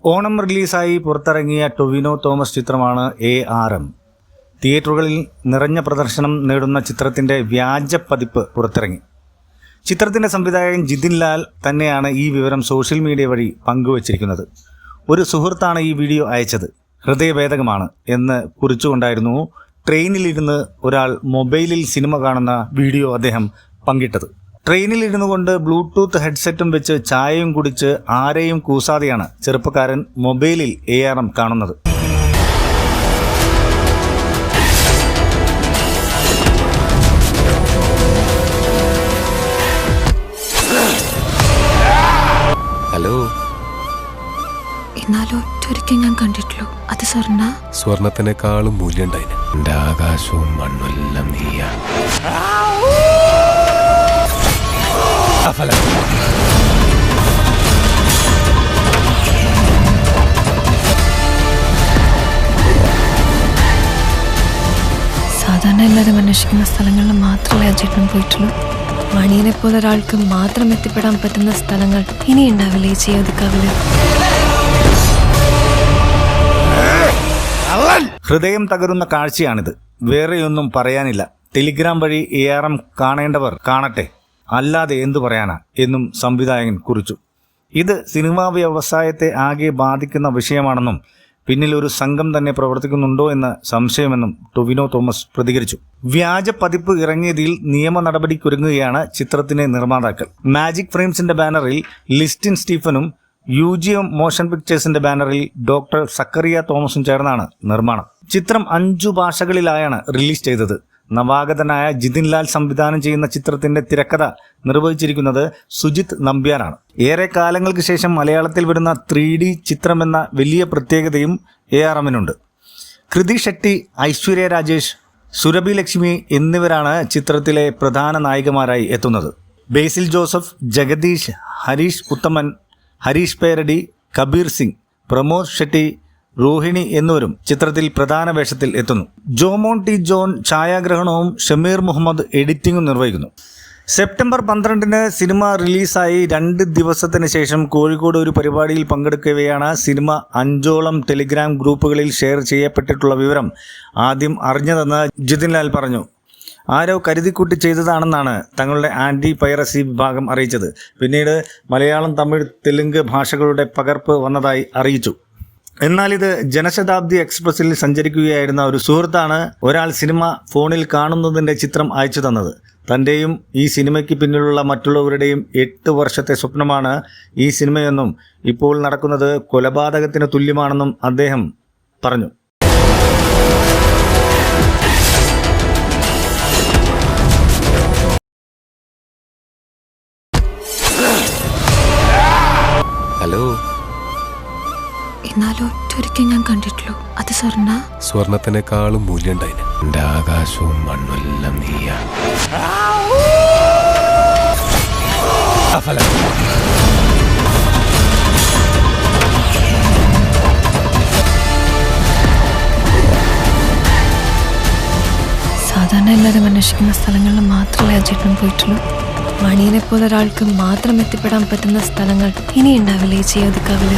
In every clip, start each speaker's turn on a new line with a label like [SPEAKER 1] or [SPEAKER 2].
[SPEAKER 1] ഓണം റിലീസായി പുറത്തിറങ്ങിയ ടൊവിനോ തോമസ് ചിത്രമാണ് ARM. തിയേറ്ററുകളിൽ നിറഞ്ഞ പ്രദർശനം നേടുന്ന ചിത്രത്തിൻ്റെ വ്യാജ പതിപ്പ് പുറത്തിറങ്ങി. ചിത്രത്തിൻ്റെ സംവിധായകൻ ജിതിൻ ലാൽ തന്നെയാണ് ഈ വിവരം സോഷ്യൽ മീഡിയ വഴി പങ്കുവച്ചിരിക്കുന്നത്. ഒരു സുഹൃത്താണ് ഈ വീഡിയോ അയച്ചത്. ഹൃദയഭേദകമാണ് എന്ന് കുറിച്ചുകൊണ്ടായിരുന്നു ട്രെയിനിലിരുന്ന് ഒരാൾ മൊബൈലിൽ സിനിമ കാണുന്ന വീഡിയോ അദ്ദേഹം പങ്കിട്ടത്. ട്രെയിനിലിരുന്നു കൊണ്ട് ബ്ലൂടൂത്ത് ഹെഡ്സെറ്റും വെച്ച് ചായയും കുടിച്ച് ആരെയും കൂസാതെയാണ് ചെറുപ്പക്കാരൻ മൊബൈലിൽ ARM കാണുന്നത്.
[SPEAKER 2] ഹലോ,
[SPEAKER 3] എന്നാലും ഒറ്റൊരിക്കൽ ഞാൻ കണ്ടിട്ടുള്ളൂ. അത്
[SPEAKER 2] സ്വർണത്തിനേക്കാളും മൂല്യം ഉണ്ടായിന്. എന്റെ ആകാശവും മണ്ണുമെല്ലാം നീയാ.
[SPEAKER 3] സാധാരണ എല്ലാവരും അന്വേഷിക്കുന്ന സ്ഥലങ്ങളിൽ മാത്രമേ അജേട്ടനും പോയിട്ടുള്ളൂ. മണിയനെ പോലെ ഒരാൾക്ക് മാത്രം എത്തിപ്പെടാൻ പറ്റുന്ന സ്ഥലങ്ങൾ ഇനി ഉണ്ടാവില്ലേ ഈ ചെയ്യൊതുക്കാവില്ല.
[SPEAKER 1] ഹൃദയം തകരുന്ന കാഴ്ചയാണിത്. വേറെയൊന്നും പറയാനില്ല. ടെലിഗ്രാം വഴി ARM കാണേണ്ടവർ കാണട്ടെ, അല്ലാതെ എന്തു പറയാനാ എന്നും സംവിധായകൻ കുറിച്ചു. ഇത് സിനിമാ വ്യവസായത്തെ ആകെ ബാധിക്കുന്ന വിഷയമാണെന്നും പിന്നിൽ ഒരു സംഘം തന്നെ പ്രവർത്തിക്കുന്നുണ്ടോ എന്ന് സംശയമെന്നും ടൊവിനോ തോമസ് പ്രതികരിച്ചു. വ്യാജ പതിപ്പ് ഇറങ്ങിയതിൽ നിയമ നടപടിക്കൊരുങ്ങുകയാണ് ചിത്രത്തിന്റെ നിർമ്മാതാക്കൾ. മാജിക് ഫ്രെയിംസിന്റെ ബാനറിൽ ലിസ്റ്റിൻ സ്റ്റീഫനും UGM മോഷൻ പിക്ചേഴ്സിന്റെ ബാനറിൽ ഡോക്ടർ സക്കറിയ തോമസും ചേർന്നാണ് നിർമ്മാണം. ചിത്രം 5 ഭാഷകളിലായാണ് റിലീസ് ചെയ്തത്. നവാഗതനായ ജിതിൻ ലാൽ സംവിധാനം ചെയ്യുന്ന ചിത്രത്തിന്റെ തിരക്കഥ നിർവഹിച്ചിരിക്കുന്നത് സുജിത് നമ്പ്യാരാണ്. ഏറെ കാലങ്ങൾക്ക് ശേഷം മലയാളത്തിൽ വരുന്ന 3D ചിത്രമെന്ന വലിയ പ്രത്യേകതയും ARMനുണ്ട്. കൃതി ഷെട്ടി, ഐശ്വര്യ രാജേഷ്, സുരഭി ലക്ഷ്മി എന്നിവരാണ് ചിത്രത്തിലെ പ്രധാന നായികമാരായി എത്തുന്നത്. ബേസിൽ ജോസഫ്, ജഗദീഷ്, ഹരീഷ് ഉത്തമൻ, ഹരീഷ് പേരടി, കബീർ സിംഗ്, പ്രമോദ് ഷെട്ടി, റോഹിണി എന്നിവരും ചിത്രത്തിൽ പ്രധാന വേഷത്തിൽ എത്തുന്നു. ജോമോൻ ടി ജോൺ ഛായാഗ്രഹണവും ഷമീർ മുഹമ്മദ് എഡിറ്റിംഗും നിർവഹിക്കുന്നു. സെപ്റ്റംബർ 12 സിനിമ റിലീസായി 2 ദിവസത്തിന് ശേഷം കോഴിക്കോട് ഒരു പരിപാടിയിൽ പങ്കെടുക്കവെയാണ് സിനിമ 5ഓളം ടെലിഗ്രാം ഗ്രൂപ്പുകളിൽ ഷെയർ ചെയ്യപ്പെട്ടിട്ടുള്ള വിവരം ആദ്യം അറിഞ്ഞതെന്ന് ജിതിൻ ലാൽ പറഞ്ഞു. ആരോ കരുതിക്കൂട്ടി ചെയ്തതാണെന്നാണ് തങ്ങളുടെ ആൻറ്റി പൈറസി വിഭാഗം അറിയിച്ചത്. പിന്നീട് മലയാളം, തമിഴ്, തെലുങ്ക് ഭാഷകളുടെ പകർപ്പ് വന്നതായി അറിയിച്ചു. എന്നാൽ ഇത് ജനശതാബ്ദി എക്സ്പ്രസിൽ സഞ്ചരിക്കുകയായിരുന്ന ഒരു സുഹൃത്താണ് ഒരാൾ സിനിമ ഫോണിൽ കാണുന്നതിൻ്റെ ചിത്രം അയച്ചു തന്നത്. തൻ്റെയും ഈ സിനിമയ്ക്ക് പിന്നിലുള്ള മറ്റുള്ളവരുടെയും 8 വർഷത്തെ സ്വപ്നമാണ് ഈ സിനിമയെന്നും ഇപ്പോൾ നടക്കുന്നത് കൊലപാതകത്തിന് തുല്യമാണെന്നും അദ്ദേഹം പറഞ്ഞു.
[SPEAKER 2] ഹലോ,
[SPEAKER 3] എന്നാലും ഒറ്റൊരിക്കൽ ഞാൻ കണ്ടിട്ടുള്ളൂ. അത്
[SPEAKER 2] സ്വർണത്തിനേക്കാളും മൂല്യം ഉണ്ടായിന്. എന്റെ ആകാശവും മണ്ണുമെല്ലാം നീയാ.
[SPEAKER 3] സാധാരണ എല്ലാവരും അന്വേഷിക്കുന്ന സ്ഥലങ്ങളിൽ മാത്രമേ അജേട്ടനും പോയിട്ടുള്ളൂ. മണിയനെ പോലെ ഒരാൾക്ക് മാത്രം എത്തിപ്പെടാൻ പറ്റുന്ന സ്ഥലങ്ങൾ ഇനി ഉണ്ടാവില്ലേ ഈ ചെയ്യൊതുക്കാവില്ല.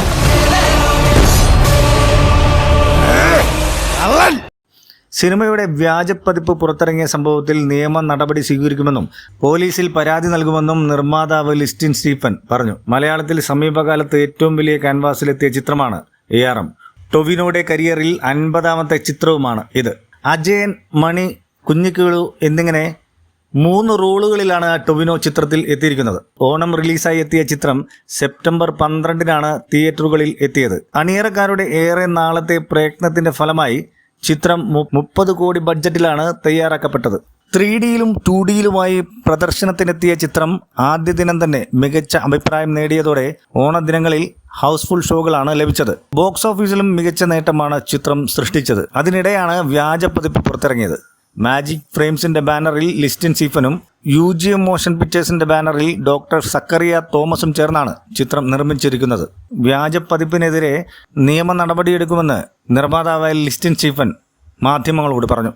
[SPEAKER 1] സിനിമയുടെ വ്യാജപ്പതിപ്പ് പുറത്തിറങ്ങിയ സംഭവത്തിൽ നിയമ നടപടി സ്വീകരിക്കുമെന്നും പോലീസിൽ പരാതി നൽകുമെന്നും നിർമ്മാതാവ് ലിസ്റ്റിൻ സ്റ്റീഫൻ പറഞ്ഞു. മലയാളത്തിൽ സമീപകാലത്ത് ഏറ്റവും വലിയ ക്യാൻവാസിലെത്തിയ ചിത്രമാണ് ARM. ടൊവിനോയുടെ കരിയറിൽ 50ാമത്തെ ചിത്രവുമാണ് ഇത്. അജയൻ, മണി, കുഞ്ഞിക്കിളു എന്നിങ്ങനെ 3 റോളുകളിലാണ് ടൊവിനോ ചിത്രത്തിൽ എത്തിയിരിക്കുന്നത്. ഓണം റിലീസായി എത്തിയ ചിത്രം സെപ്റ്റംബർ 12 തിയേറ്ററുകളിൽ എത്തിയത്. അണിയറക്കാരുടെ ഏറെ നാളത്തെ പ്രയത്നത്തിന്റെ ഫലമായി ചിത്രം 30 കോടി ബഡ്ജറ്റിലാണ് തയ്യാറാക്കപ്പെട്ടത്. 3Dയിലും 2Dയിലുമായി പ്രദർശനത്തിനെത്തിയ ചിത്രം ആദ്യ ദിനം തന്നെ മികച്ച അഭിപ്രായം നേടിയതോടെ ഓണദിനങ്ങളിൽ ഹൗസ്ഫുൾ ഷോകളാണ് ലഭിച്ചത്. ബോക്സ് ഓഫീസിലും മികച്ച നേട്ടമാണ് ചിത്രം സൃഷ്ടിച്ചത്. അതിനിടെയാണ് വ്യാജ പതിപ്പ് പുറത്തിറങ്ങിയത്. മാജിക് ഫ്രെയിംസിന്റെ ബാനറിൽ ലിസ്റ്റിൻ സ്റ്റീഫനും UGM മോഷൻ പിക്ചേഴ്സിന്റെ ബാനറിൽ ഡോക്ടർ സക്കറിയ തോമസും ചേർന്നാണ് ചിത്രം നിർമ്മിച്ചിരിക്കുന്നത്. വ്യാജ പതിപ്പിനെതിരെ നിയമ നടപടിയെടുക്കുമെന്ന് നിർമ്മാതാവായ ലിസ്റ്റിൻ സ്റ്റീഫൻ മാധ്യമങ്ങളോട് പറഞ്ഞു.